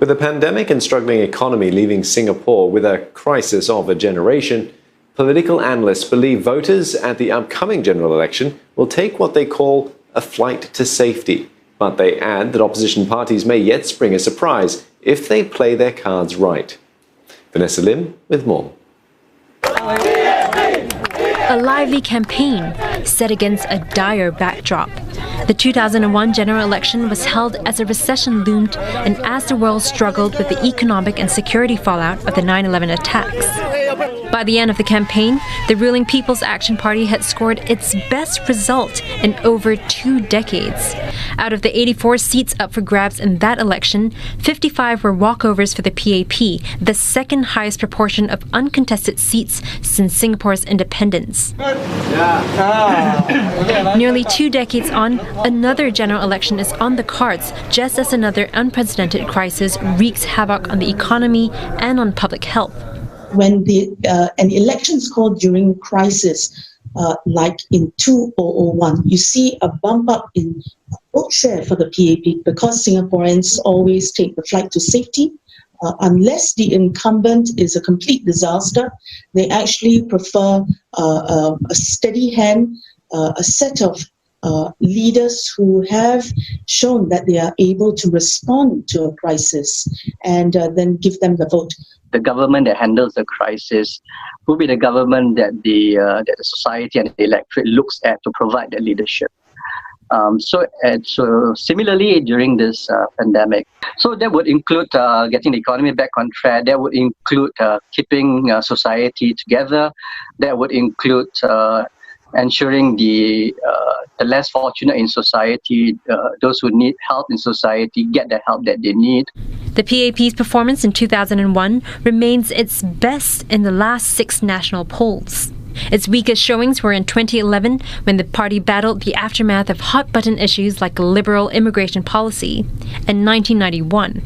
With a pandemic and struggling economy leaving Singapore with a crisis of a generation, political analysts believe voters at the upcoming general election will take what they call a flight to safety. But they add that opposition parties may yet spring a surprise if they play their cards right. Vanessa Lim with more. A lively campaign set against a dire backdrop. The 2001 general election was held as a recession loomed and as the world struggled with the economic and security fallout of the 9/11 attacks. By the end of the campaign, the ruling People's Action Party had scored its best result in over 2 decades. Out of the 84 seats up for grabs in that election, 55 were walkovers for the PAP, the second highest proportion of uncontested seats since Singapore's independence. Nearly 2 decades on, another general election is on the cards, just as another unprecedented crisis wreaks havoc on the economy and on public health. When an election is called during crisis, like in 2001, you see a bump up in vote share for the PAP because Singaporeans always take the flight to safety. Unless the incumbent is a complete disaster, they actually prefer a steady hand, a set of leaders who have shown that they are able to respond to a crisis and then give them the vote. The government that handles the crisis will be the government that the society and the electorate looks at to provide that leadership. So similarly during this pandemic, so that would include getting the economy back on track. That would include keeping society together. That would include ensuring the less fortunate in society, those who need help in society, get the help that they need. The PAP's performance in 2001 remains its best in the last 6 national polls. Its weakest showings were in 2011, when the party battled the aftermath of hot-button issues like liberal immigration policy, and 1991.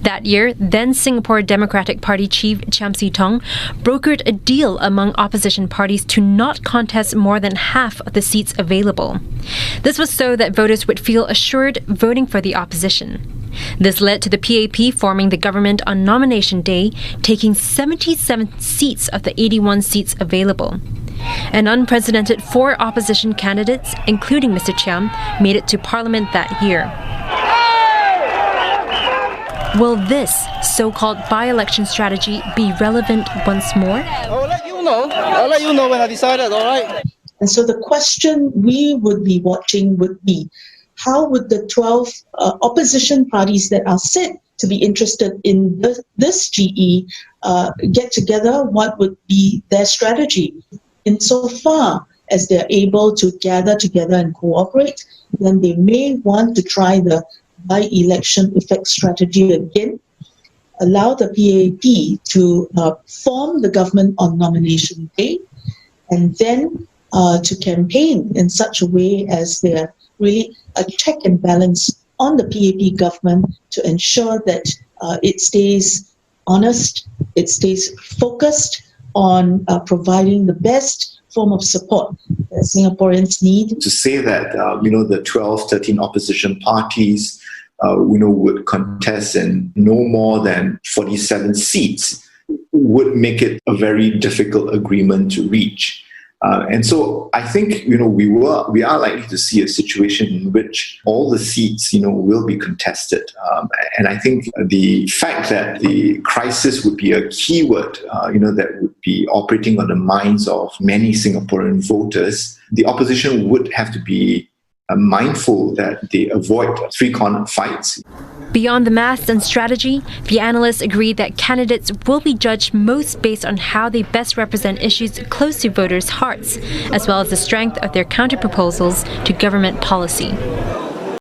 That year, then Singapore Democratic Party chief Chiam See Tong brokered a deal among opposition parties to not contest more than half of the seats available. This was so that voters would feel assured voting for the opposition. This led to the PAP forming the government on nomination day, taking 77 seats of the 81 seats available. An unprecedented 4 opposition candidates, including Mr. Chiam, made it to Parliament that year. Will this so-called by-election strategy be relevant once more? I'll let you know. I'll let you know when I decided, all right? And so the question we would be watching would be, how would the 12 opposition parties that are said to be interested in this GE get together? What would be their strategy? Insofar as they're able to gather together and cooperate, then they may want to try the by-election effect strategy again, allow the PAP to form the government on nomination day, and then to campaign in such a way as they're really a check and balance on the PAP government to ensure that it stays honest, it stays focused on providing the best form of support that Singaporeans need. To say that, the 12, 13 opposition parties, would contest in no more than 47 seats would make it a very difficult agreement to reach. And so I think, we are likely to see a situation in which all the seats, will be contested. And I think the fact that the crisis would be a keyword, that would be operating on the minds of many Singaporean voters, the opposition would have to be mindful that they avoid three-corner fights. Beyond the maths and strategy, the analysts agree that candidates will be judged most based on how they best represent issues close to voters' hearts, as well as the strength of their counter-proposals to government policy.